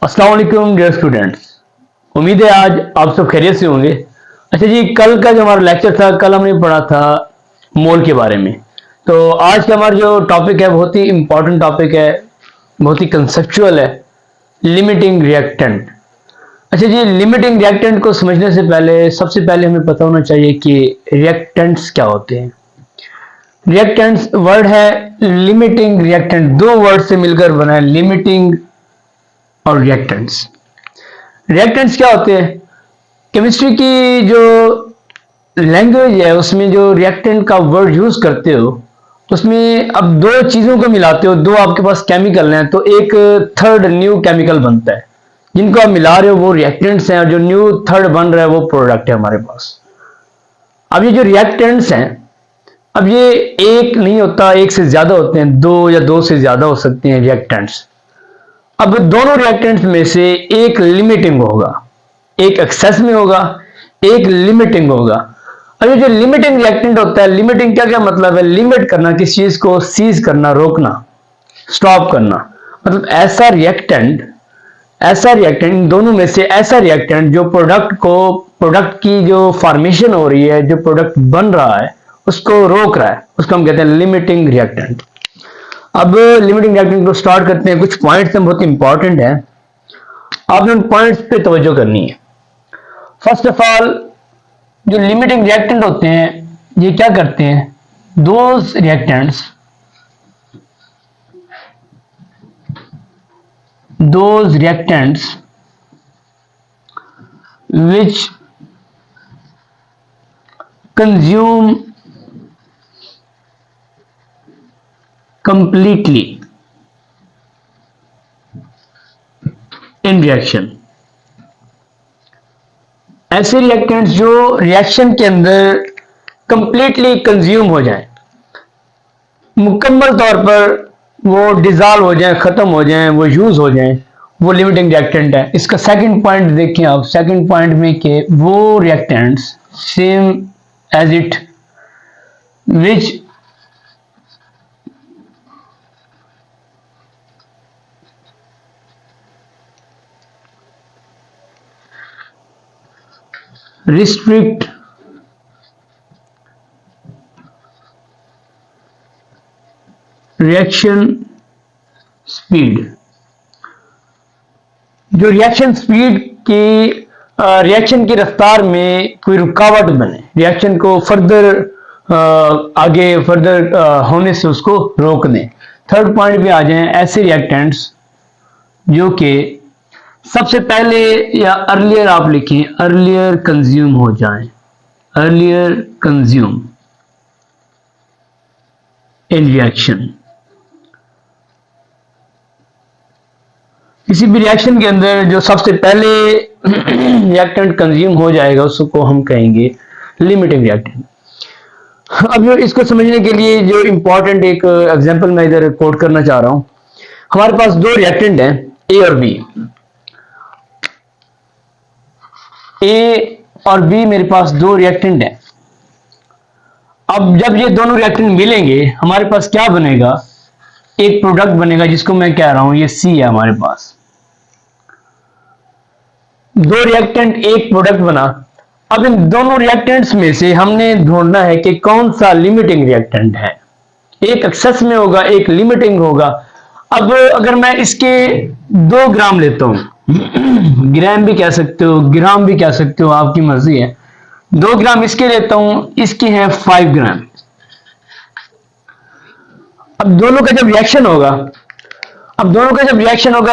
अस्सलाम वालेकुम dear students. उम्मीद है आज आप सब खैरियत से होंगे। अच्छा जी, कल का जो हमारा लेक्चर था, कल हमने पढ़ा था मोल के बारे में। तो आज का हमारा जो टॉपिक है बहुत ही इंपॉर्टेंट टॉपिक है, बहुत ही कंसेप्चुअल है, लिमिटिंग रिएक्टेंट। अच्छा जी, लिमिटिंग रिएक्टेंट को समझने से पहले सबसे पहले हमें पता होना चाहिए कि रिएक्टेंट्स क्या होते हैं। रिएक्टेंट्स वर्ड है लिमिटिंग रिएक्टेंट, दो वर्ड से मिलकर बना है, लिमिटिंग और रिएक्टेंट्स। रिएक्टेंट्स क्या होते हैं? केमिस्ट्री की जो लैंग्वेज है उसमें जो रिएक्टेंट का वर्ड यूज करते हो, उसमें अब दो चीजों को मिलाते हो, दो आपके पास केमिकल हैं, तो एक थर्ड न्यू केमिकल बनता है। जिनको आप मिला रहे हो वो रिएक्टेंट्स हैं, और जो न्यू थर्ड बन रहा है वो प्रोडक्ट है हमारे पास। अब ये जो रिएक्टेंट्स हैं, अब ये एक नहीं होता, एक से ज्यादा होते हैं, दो या दो से ज्यादा हो सकते हैं रिएक्टेंट्स। अब दोनों रिएक्टेंट्स में से एक लिमिटिंग होगा, एक एक्सेस में होगा, एक लिमिटिंग होगा। अब ये जो लिमिटिंग रिएक्टेंट होता है, लिमिटिंग क्या क्या मतलब है? लिमिट करना, किसी चीज को सीज करना, रोकना, स्टॉप करना। मतलब ऐसा रिएक्टेंट इन दोनों में से ऐसा रिएक्टेंट जो प्रोडक्ट की जो फॉर्मेशन हो रही है, जो प्रोडक्ट बन रहा है उसको रोक रहा है, उसको हम कहते हैं लिमिटिंग रिएक्टेंट। अब लिमिटिंग रिएक्टेंट को स्टार्ट करते हैं। कुछ पॉइंट्स बहुत इंपॉर्टेंट है, आपने उन पॉइंट्स पे तवज्जो करनी है। फर्स्ट ऑफ ऑल, जो लिमिटिंग रिएक्टेंट होते हैं ये क्या करते हैं? Those reactants which consume completely in reaction। ऐसे रिएक्टेंट्स जो रिएक्शन के अंदर कंप्लीटली कंज्यूम हो जाएं, मुकम्मल तौर पर वो डिजॉल्व हो जाएं, खत्म हो जाएं, वो यूज हो जाएं, वो लिमिटिंग रिएक्टेंट है। इसका सेकंड पॉइंट देखें आप, सेकंड पॉइंट में कि वो reactants same as it which restrict reaction speed. जो रिएक्शन स्पीड की रिएक्शन की रफ्तार में कोई रुकावट बने, रिएक्शन को आगे फर्दर होने से उसको रोक दें। थर्ड पॉइंट पे आ जाएं, ऐसे रिएक्टेंट्स जो कि सबसे पहले या अर्लियर आप लिखें, अर्लियर कंज्यूम हो जाएं, अर्लियर कंज्यूम इन रिएक्शन। किसी भी रिएक्शन के अंदर जो सबसे पहले रिएक्टेंट कंज्यूम हो जाएगा उसको हम कहेंगे लिमिटिंग रिएक्टेंट। अब जो इसको समझने के लिए जो इंपॉर्टेंट एक एग्जांपल मैं इधर कोट करना चाह रहा हूं। हमारे पास दो रिएक्टेंट हैं, ए और बी। ए और बी मेरे पास दो रिएक्टेंट हैं। अब जब ये दोनों रिएक्टेंट मिलेंगे हमारे पास क्या बनेगा? एक प्रोडक्ट बनेगा जिसको मैं कह रहा हूं ये सी है हमारे पास। दो रिएक्टेंट एक प्रोडक्ट बना। अब इन दोनों रिएक्टेंट्स में से हमने ढूंढना है कि कौन सा लिमिटिंग रिएक्टेंट है। एक एक्सेस में होगा, एक लिमिटिंग होगा। अब अगर मैं इसके 2 ग्राम लेता हूं, ग्राम भी कह सकते हो, ग्राम भी कह सकते हो, आपकी मर्जी है। 2 ग्राम इसके लेता हूं, इसके हैं 5 ग्राम। अब दोनों का जब रिएक्शन होगा,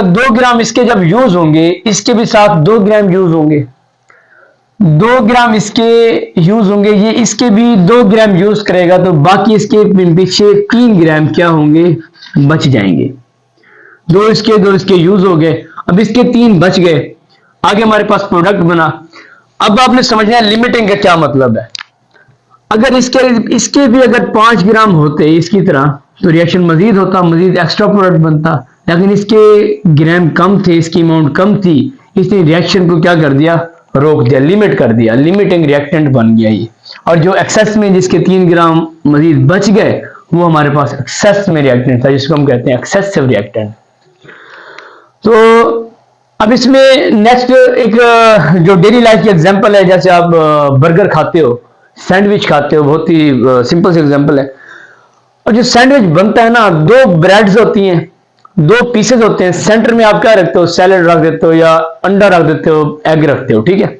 2 ग्राम इसके जब यूज होंगे, इसके भी साथ 2 ग्राम यूज होंगे, 2 ग्राम इसके यूज होंगे, ये इसके भी 2 ग्राम यूज करेगा, तो बाकी इसके पीछे 3 ग्राम क्या होंगे? बच जाएंगे। 2 इसके यूज हो गए, अब इसके 3 बच गए, आगे हमारे पास प्रोडक्ट बना। अब आपने समझना है लिमिटिंग का क्या मतलब है। अगर इसके भी अगर 5 ग्राम होते इसकी तरह तो रिएक्शन मजीद होता, मजीद एक्स्ट्रा प्रोडक्ट बनता, लेकिन इसके ग्राम कम थे, इसकी अमाउंट कम थी, इसने रिएक्शन को क्या कर दिया? रोक दिया, लिमिट कर दिया, लिमिटिंग रिएक्टेंट बन गया ये। और जो एक्सेस में जिसके 3 ग्राम मजीद बच गए वो हमारे पास एक्सेस में रिएक्टेंट था, जिसको हम कहते हैं एक्सेसिव रिएक्टेंट। तो अब इसमें नेक्स्ट एक जो डेली लाइफ की एग्जांपल है, जैसे आप बर्गर खाते हो, सैंडविच खाते हो, बहुत ही सिंपल सी एग्जांपल है। और जो सैंडविच बनता है ना, दो ब्रेड्स होती हैं, दो पीसेस होते हैं, सेंटर में आप क्या रखते हो, सैलेड रख देते हो या अंडा रख देते हो, एग रखते हो, ठीक है।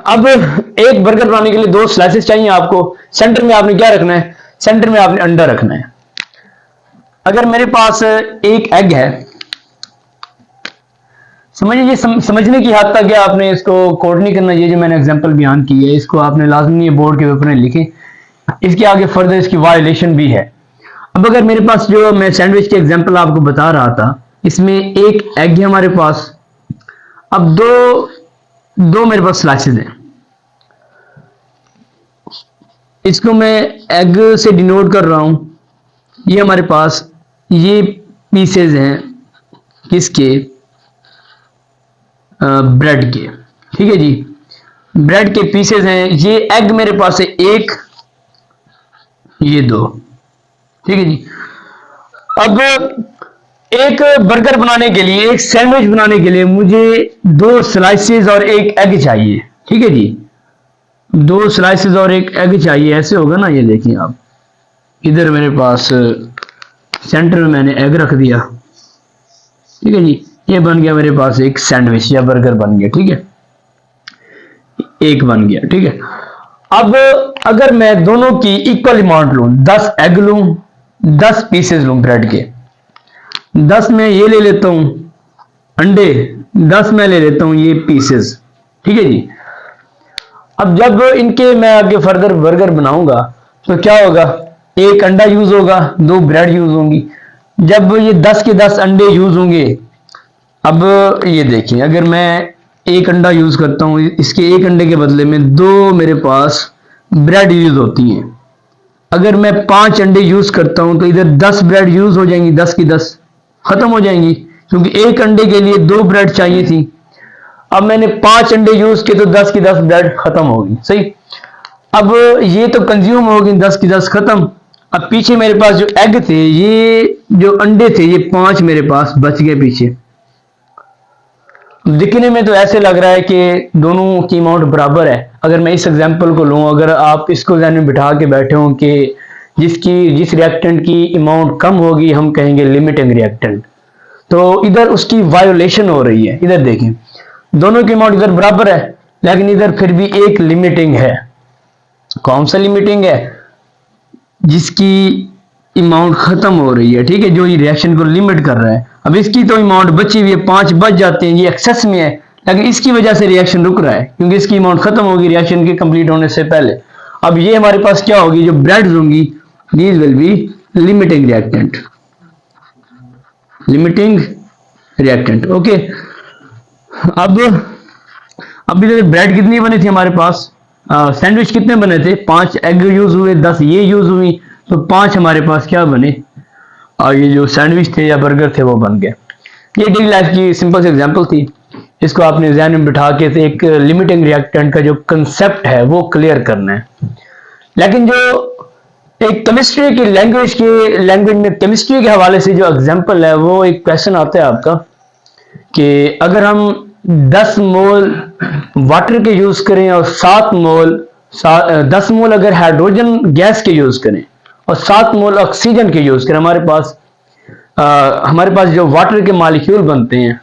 अब एक बर्गर बनाने के लिए दो स्लाइसेस चाहिए आपको, सेंटर में आपने क्या रखना है, सेंटर में आपने अंडा रखना है। अगर मेरे पास एक एग है, समझिए ये समझने की हद तक है, आपने इसको कोड नहीं करना। ये जो मैंने एग्जांपल बयान की है, इसको आपने लाजमी ये बोर्ड के पेपर में लिखे, इसके आगे फर्दर इसकी वायलेशन भी है। अब अगर मेरे पास जो मैं सैंडविच के एग्जांपल आपको बता रहा था, इसमें एक एग है हमारे पास, अब दो दो मेरे पास स्लाइसेस हैं, इसको मैं एग से डिनोट कर रहा हूं। ये हमारे पास ये पीसेज हैं किसके, ब्रेड के, ठीक है जी, ब्रेड के पीसेज हैं। ये एग मेरे पास है एक, ये दो, ठीक है जी। अब एक बर्गर बनाने के लिए, एक सैंडविच बनाने के लिए मुझे दो स्लाइसेस और एक एग चाहिए, ठीक है जी, दो स्लाइसेस और एक एग चाहिए। ऐसे होगा ना, ये देखिए आप, इधर मेरे पास सेंटर में मैंने एग रख दिया, ठीक है जी, ये बन गया मेरे पास एक सैंडविच या बर्गर बन गया, ठीक है, एक बन गया, ठीक है। अब अगर मैं दोनों की इक्वल अमाउंट लूं, 10 एग लूं, 10 पीसेस लूं ब्रेड के, 10 में ये ले लेता हूं अंडे, 10 में ले लेता हूं ये पीसेस, ठीक है जी। अब जब इनके मैं आगे फर्दर बर्गर बनाऊंगा तो क्या होगा, एक अंडा यूज होगा, दो ब्रेड यूज होंगी। जब ये 10 के 10 अंडे यूज होंगे, अब ये देखिए, अगर मैं एक अंडा यूज करता हूं, इसके एक अंडे के बदले में दो मेरे पास ब्रेड यूज होती हैं। अगर मैं 5 अंडे यूज करता हूं तो इधर 10 ब्रेड यूज हो जाएंगी, 10 की 10 खत्म हो जाएंगी, क्योंकि एक अंडे के लिए दो ब्रेड चाहिए थी। अब मैंने 5 अंडे यूज किए तो 10 की 10 ब्रेड खत्म होगी, सही। अब ये तो कंज्यूम होगी, 10 की 10 खत्म। अब पीछे मेरे पास जो एग थे, ये जो अंडे थे, ये 5 मेरे पास बच गए पीछे। दिखने में तो ऐसे लग रहा है कि दोनों की अमाउंट बराबर है। अगर मैं इस एग्जांपल को लूं, अगर आप इसको ध्यान में बिठा के बैठे हो कि जिस रिएक्टेंट की अमाउंट कम होगी हम कहेंगे लिमिटिंग रिएक्टेंट, तो इधर उसकी वायोलेशन हो रही है। इधर देखें, दोनों की अमाउंट इधर बराबर है, लेकिन इधर फिर भी एक लिमिटिंग है। कौन सा लिमिटिंग है, जिसकी अमाउंट खत्म हो रही है, ठीक है, जो ये रिएक्शन को लिमिट कर रहा है। अब इसकी तो अमाउंट बची हुई है, 5 बच जाते हैं, ये एक्सेस में है, लेकिन इसकी वजह से रिएक्शन रुक रहा है, क्योंकि इसकी अमाउंट खत्म होगी रिएक्शन के कंप्लीट होने से पहले। अब ये हमारे पास क्या होगी, जो ब्रेड्स होंगी, these will be limiting reactant, limiting reactant, okay. अब इधर ब्रेड कितनी बनी थी हमारे पास, सैंडविच कितने बने थे, 5 एग यूज हुए, 10 ये यूज हुई, तो 5 हमारे पास क्या बने, और ये जो सैंडविच थे या बर्गर थे वो बन गए। ये डेली लाइफ की सिंपल सी एग्जांपल थी, इसको आपने ध्यान में बिठा के एक लिमिटिंग रिएक्टेंट का जो कंसेप्ट है वो क्लियर करना है। लेकिन जो एक केमिस्ट्री की लैंग्वेज में केमिस्ट्री के हवाले से जो एग्जांपल है, वो एक क्वेश्चन आता है आपका कि अगर हम 10 मोल वाटर के यूज करें और 10 मोल अगर हाइड्रोजन गैस के यूज करें और 7 मोल ऑक्सीजन के यूज करें, हमारे पास जो वाटर के मॉलिक्यूल बनते हैं,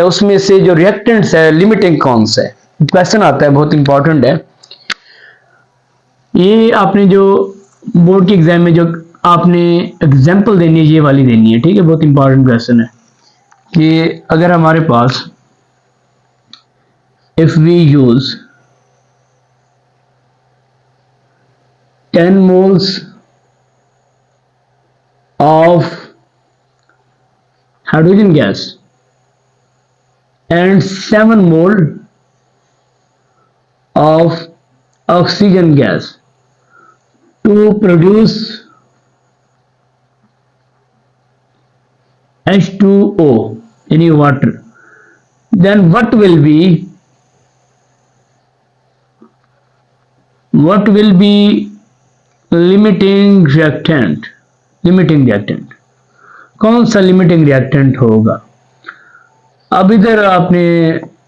उसमें से जो रिएक्टेंट्स है लिमिटिंग कौन सा है, क्वेश्चन आता है, बहुत इंपॉर्टेंट है। ये आपने जो बोर्ड के एग्जाम में जो आपने एग्जांपल देनी है, ये वाली देनी है, ठीक है, बहुत इंपॉर्टेंट क्वेश्चन है कि अगर हमारे पास if we use 10 moles of hydrogen gas and 7 mole of oxygen gas to produce H2O in water, then what will be limiting reactant, कौन सा लिमिटिंग रिएक्टेंट होगा। अब इधर आपने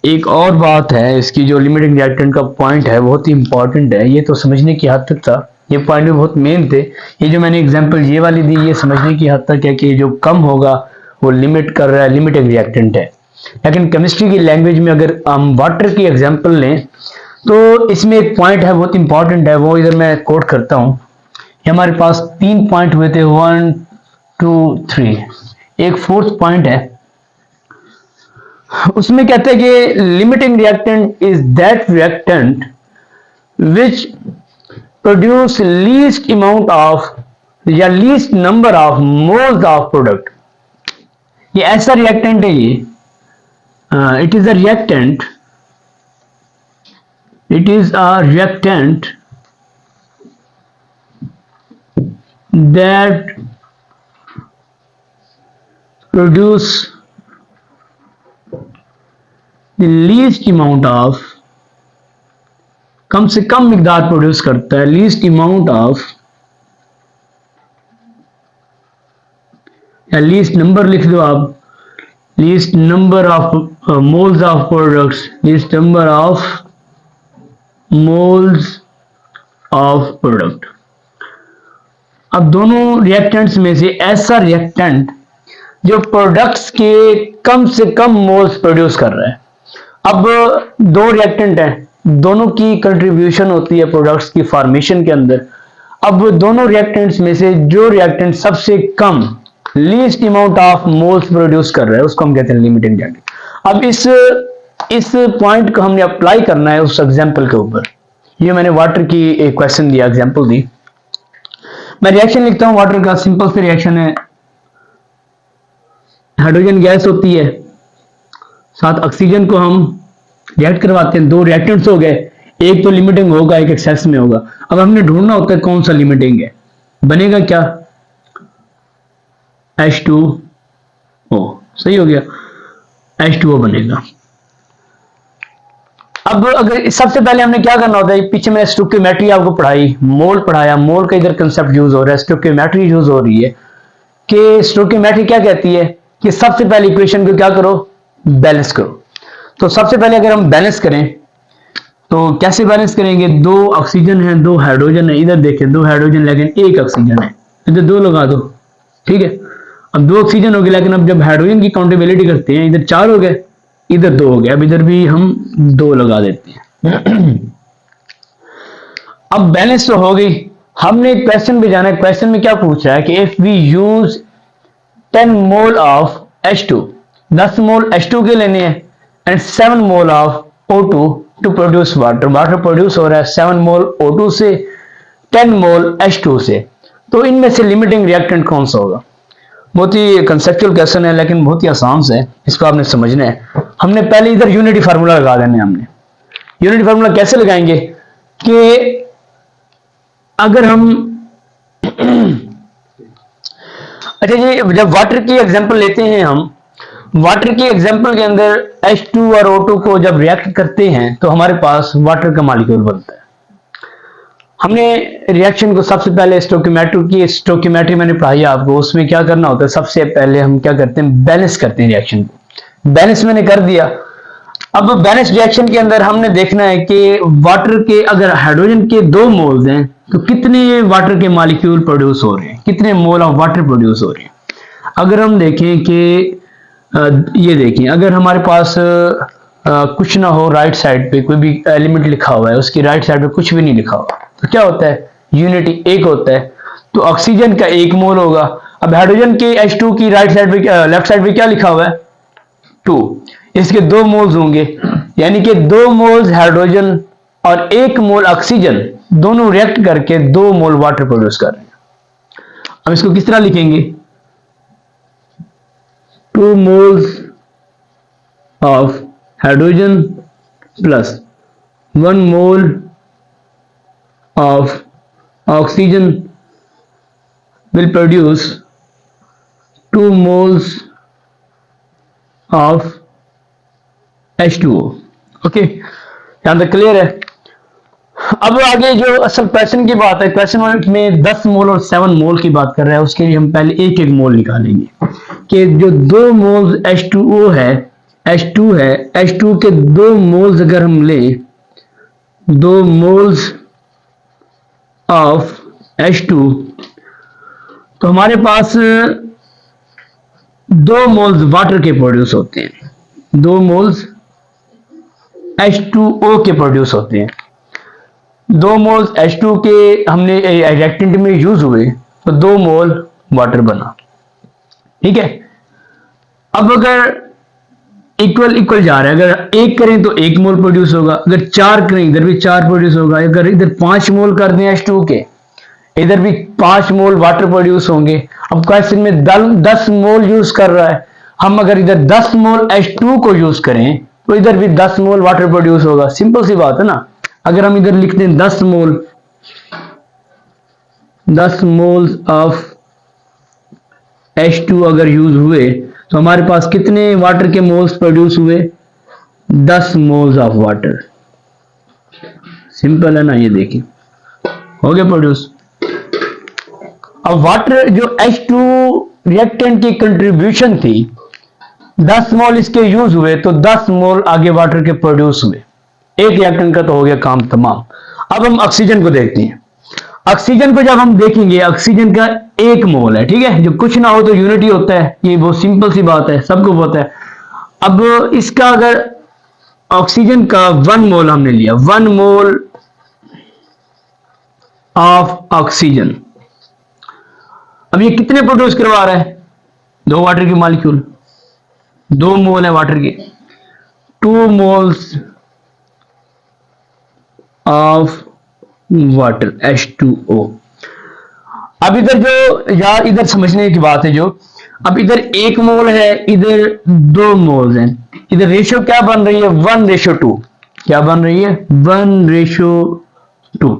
एक और बात है, इसकी जो लिमिटिंग रिएक्टेंट का पॉइंट है बहुत ही इंपॉर्टेंट है, ये तो समझने की हद तक था, ये पॉइंट भी बहुत मेन थे। ये जो मैंने एग्जांपल ये वाली दी ये समझने की हद तक है कि जो कम होगा वो लिमिट कर रहा है, लिमिटिंग रिएक्टेंट है। लेकिन केमिस्ट्री की लैंग्वेज में अगर हम वाटर की एग्जांपल लें तो इसमें एक पॉइंट है बहुत इंपॉर्टेंट है, वो इधर मैं कोट करता हूँ। हमारे पास 3 पॉइंट हुए थे, 1 2 3, एक फोर्थ पॉइंट है, उसमें कहते हैं कि limiting reactant is that reactant which produce least amount of या least number of moles of product. ये ऐसा रिएक्टेंट है, ये it is a reactant, it is a reactant that produce the least amount of, कम से कम मिकदार produce करता है, least amount of या least number लिख दो आप, least number of moles of products, least number of moles of product. अब दोनों reactants में से ऐसा रिएक्टेंट जो प्रोडक्ट्स के कम से कम मोल्स प्रोड्यूस कर रहा है। अब दो रिएक्टेंट हैं, दोनों की कंट्रीब्यूशन होती है प्रोडक्ट्स की फॉर्मेशन के अंदर। अब दोनों रिएक्टेंट्स में से जो रिएक्टेंट सबसे कम least amount of moles produce कर रहा है उसको हम कहते हैं लिमिटिंग रिएक्टेंट। अब इस पॉइंट को हमने अप्लाई करना है उस एग्जांपल के ऊपर। ये मैंने वाटर की एक क्वेश्चन दिया, एग्जांपल दी, मैं रिएक्शन लिखता हूं वाटर का। सिंपल से रिएक्शन है, हाइड्रोजन गैस होती है, साथ ऑक्सीजन को हम रिएक्ट करवाते हैं, दो रिएक्टेंट्स हो गए, एक तो लिमिटिंग होगा एक एक्सेस में होगा। अब हमने ढूंढना होता है कौन सा लिमिटिंग है, बनेगा क्या H2O, सही हो गया, H2O बनेगा। अब अगर सबसे पहले हमने क्या करना होता है, पीछे मैंने स्टोइकियोमेट्री आपको पढ़ाई, मोल पढ़ाया, मोल का इधर कंसेप्ट यूज हो रहा है, स्टोइकियोमेट्री यूज हो रही है कि स्टोइकियोमेट्री क्या कहती है कि सबसे पहले इक्वेशन को क्या करो, बैलेंस करो। तो सबसे पहले अगर हम बैलेंस करें तो कैसे बैलेंस करेंगे, दो ऑक्सीजन है दो हाइड्रोजन है, इधर देखें दो हाइड्रोजन लेकिन एक ऑक्सीजन है, इधर दो लगा दो, ठीक है। अब दो ऑक्सीजन हो गए, लेकिन अब जब हाइड्रोजन की काउंटेबिलिटी करते हैं इधर 4 हो गए इधर 2 हो गया, अब इधर भी हम 2 लगा देते हैं। अब बैलेंस तो हो गई, हमने एक क्वेश्चन भी जाना है, क्वेश्चन में क्या पूछ रहा है कि if we use 10 mole of H2, 10 mole H2 के लेने हैं and 7 mole of O2 to produce water, water produce हो रहा है 7 मोल O2 से 10 मोल H2 से, तो इनमें से लिमिटिंग रिएक्टेंट कौन सा होगा। बहुत ही कंसेप्चुअल क्वेश्चन है लेकिन बहुत ही आसान है, इसको आपने समझना है। हमने पहले इधर यूनिटी फार्मूला लगा देने, हमने यूनिटी फार्मूला कैसे लगाएंगे कि अगर हम अच्छा जी, जब वाटर की एग्जांपल लेते हैं हम, वाटर की एग्जांपल के अंदर H2 और O2 को जब रिएक्ट करते हैं तो हमारे पास वाटर का मॉलिक्यूल बनता है। हमने रिएक्शन को सबसे पहले स्टोइकियोमेट्री मैंने पढ़ाई आपको, उसमें क्या करना होता है, सबसे पहले हम क्या करते हैं, बैलेंस करते हैं रिएक्शन को। बैलेंस मैंने कर दिया। अब बैलेंस रिएक्शन के अंदर हमने देखना है कि वाटर के अगर हाइड्रोजन के 2 मोल्स हैं तो कितने वाटर के मॉलिक्यूल प्रोड्यूस हो रहे हैं, कितने मोल ऑफ वाटर प्रोड्यूस हो रहे हैं। अगर हम देखें कि ये देखें, अगर हमारे पास कुछ ना हो, राइट साइड पे कोई भी एलिमेंट लिखा हुआ है, उसकी राइट साइड पे कुछ भी नहीं लिखा हुआ, तो क्या होता है, यूनिटी 1 होता है, तो ऑक्सीजन का 1 मोल होगा। अब हाइड्रोजन के H2 की राइट साइड पे लेफ्ट साइड पे क्या लिखा हुआ है, 2, इसके 2 मोल्स होंगे, यानी कि 2 मोल्स हाइड्रोजन और 1 मोल ऑक्सीजन दोनों रिएक्ट करके 2 मोल वाटर प्रोड्यूस कर रहे हैं। अब इसको किस तरह लिखेंगे, 2 moles of hydrogen plus 1 mole of oxygen will produce 2 moles of H2O। Okay, यहां तक क्लियर है। अब आगे जो असल क्वेश्चन की बात है, क्वेश्चन में 10 मोल और 7 मोल की बात कर रहा है। उसके लिए हम पहले एक एक मोल निकालेंगे कि जो 2 मोल्स H2O है, H2 है, H2 के 2 मोल्स अगर हम ले, 2 मोल्स ऑफ H2, तो हमारे पास 2 मोल्स वाटर के प्रोड्यूस होते हैं, 2 मोल्स H2O के प्रोड्यूस होते हैं। 2 मोल्स H2 के हमने रिएक्टेंट में यूज हुए तो 2 मोल वाटर बना। ठीक है, अब अगर इक्वल इक्वल जा रहा है, अगर 1 करें तो 1 मोल प्रोड्यूस होगा, अगर 4 करें इधर भी 4 प्रोड्यूस होगा, अगर इधर 5 मोल कर दें H2 के, इधर भी 5 मोल वाटर प्रोड्यूस होंगे। अब क्वेश्चन में 10 मोल यूज कर रहा है, हम अगर इधर 10 मोल H2 को यूज करें तो इधर भी 10 मोल वाटर प्रोड्यूस होगा। सिंपल सी बात है ना। अगर हम इधर लिखते हैं 10 मोल्स ऑफ H2 अगर यूज हुए तो हमारे पास कितने वाटर के मोल्स प्रोड्यूस हुए? 10 मोल्स ऑफ वाटर। सिंपल है ना, ये देखिए हो गया प्रोड्यूस। अब वाटर जो H2 रिएक्टेंट की कंट्रीब्यूशन थी, 10 मोल इसके यूज हुए तो 10 मोल आगे वाटर के प्रोड्यूस हुए। एक रिएक्टेंट का तो हो गया काम तमाम। अब हम ऑक्सीजन को देखते हैं। ऑक्सीजन को जब हम देखेंगे, ऑक्सीजन का 1 मोल है, ठीक है, जो कुछ ना हो तो यूनिटी होता है, ये बहुत सिंपल सी बात है, सबको पता है। अब इसका अगर ऑक्सीजन का 1 मोल हमने लिया, 1 मोल ऑफ ऑक्सीजन, अब ये कितने प्रोड्यूस करवा रहा है? 2 वाटर के मॉलिक्यूल, 2 मोल है वाटर के, 2 मोल्स ऑफ वाटर H2O। अब इधर जो यार इधर समझने की बात है, जो अब इधर 1 मोल है, इधर 2 मोल्स हैं, इधर रेशियो क्या बन रही है? 1:2। क्या बन रही है? 1:2।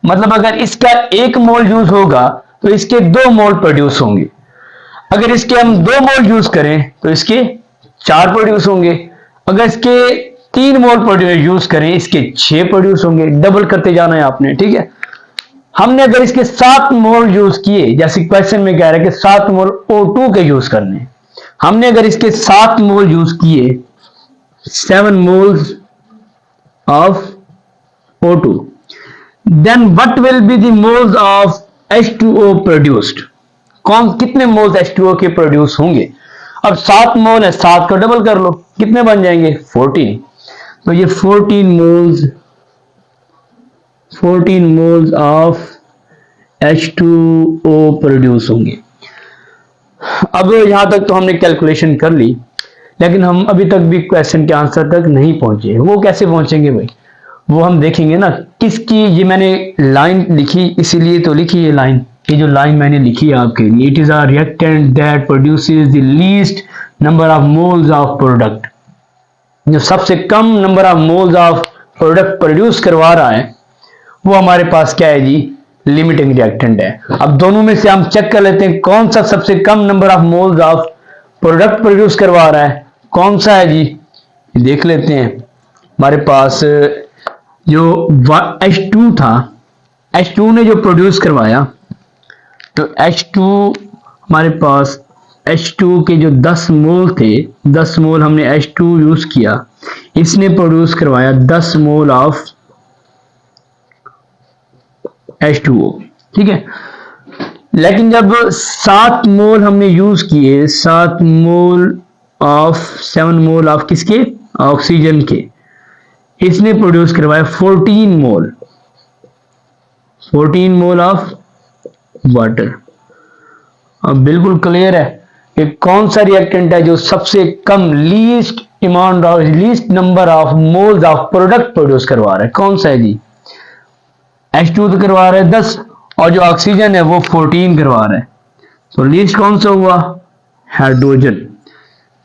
मतलब अगर इसका 1 मोल यूज होगा तो इसके 2 मोल प्रोड्यूस होंगे। अगर इसके हम 2 मोल यूज करें तो इसके 4 प्रोड्यूस होंगे। अगर इसके 3 मोल यूज करें इसके 6 प्रोड्यूस होंगे। डबल करते जाना है आपने, ठीक है। हमने अगर इसके 7 मोल यूज किए, जैसे क्वेश्चन में कह रहा है कि 7 मोल O2 के यूज करने, हमने अगर इसके 7 मोल यूज किए, 7 moles of O2, then what will be the moles of H2O produced? कितने मोल्स H2O के प्रोड्यूस होंगे? अब 7 मोल है, 7 का डबल कर लो, कितने बन जाएंगे? 14। तो ये 14 मोल्स ऑफ H2O प्रोड्यूस होंगे। अब यहां तक तो हमने कैलकुलेशन कर ली, लेकिन हम अभी तक भी क्वेश्चन के आंसर तक नहीं पहुंचे। वो कैसे पहुंचेंगे भाई? वो हम देखेंगे ना। किसकी ये मैंने लाइन लिखी, इसीलिए तो लिखी ये लाइन। ये जो लाइन मैंने लिखी है आपके लिए, it is a reactant that produces the least number of moles of product. जो सबसे कम number of moles of product produce करवा रहा है वो हमारे पास क्या है जी? लिमिटिंग रिएक्टेंट है। अब दोनों में से हम चेक कर लेते हैं कौन सा सबसे कम number of moles of product produce करवा रहा है, कौन सा है जी? देख लेते हैं। हमारे पास जो H2 था, H2 ने जो प्रोड्यूस करवाया, तो H2 हमारे पास H2 के जो 10 मोल थे, 10 मोल हमने H2 यूज किया, इसने प्रोड्यूस करवाया 10 मोल ऑफ H2O, ठीक है। लेकिन जब 7 मोल हमने यूज किए, 7 मोल ऑफ किसके? ऑक्सीजन के, इसने प्रोड्यूस करवाया 14 मोल ऑफ वाटर। अब बिल्कुल क्लियर है कि कौन सा रिएक्टेंट है जो सबसे कम least number of moles of product produce करवा रहा है। कौन सा है जी? H2 तो करवा रहा है 10 और जो ऑक्सीजन है वो 14 करवा रहा है। तो लीस्ट कौन सा हुआ? Hydrogen.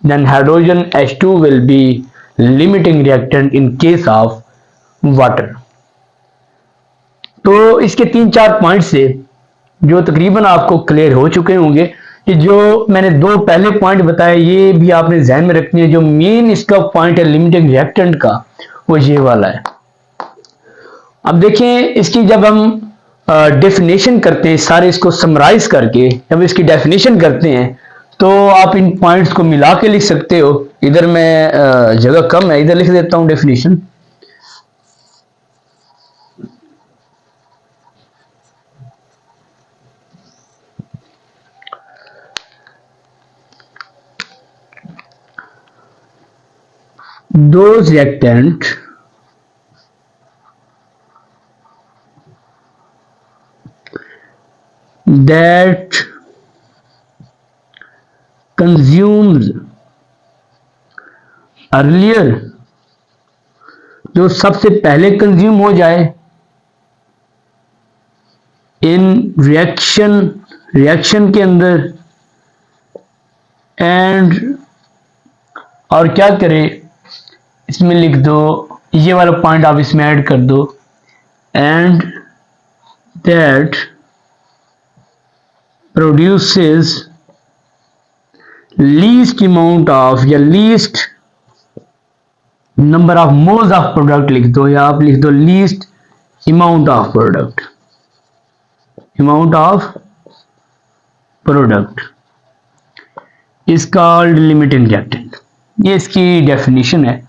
Then hydrogen H2 will be limiting reactant in case of water. तो इसके 3-4 पॉइंट से जो तकरीबन आपको क्लियर हो चुके होंगे कि जो मैंने 2 पहले पॉइंट बताए ये भी आपने ध्यान में रखनी है। जो मेन इसका पॉइंट है लिमिटिंग रिएक्टेंट का, वो ये वाला है। अब देखें इसकी जब हम डेफिनेशन करते हैं, सारे इसको समराइज करके जब इसकी डेफिनेशन करते हैं तो आप इन पॉइंट्स को मिला के लिख सकते हो। इधर मैं जगह कम है, इधर लिख देता हूं definition. Those reactant that consumes earlier, जो सबसे पहले कंज्यूम हो जाए इन रिएक्शन के अंदर, एंड और क्या करें इसमें लिख दो, ये वाला पॉइंट आप इसमें ऐड कर दो, and that produces least amount of या least number of moles of product लिख दो, या आप लिख दो least amount of product, is called limiting reactant. ये इसकी डेफिनेशन है,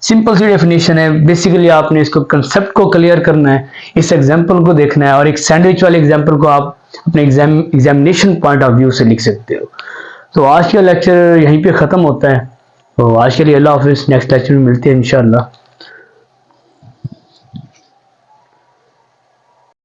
सिंपल सी डेफिनेशन है। बेसिकली आपने इसको कंसेप्ट को क्लियर करना है, इस एग्जांपल को देखना है, और एक सैंडविच वाले एग्जांपल को आप अपने एग्जामिनेशन पॉइंट ऑफ व्यू से लिख सकते हो। तो आज का लेक्चर यहीं पे ख़त्म होता है। तो आज के लिए अल्लाह हाफिज़, नेक्स्ट लेक्चर में मिलते हैं इंशाअल्लाह।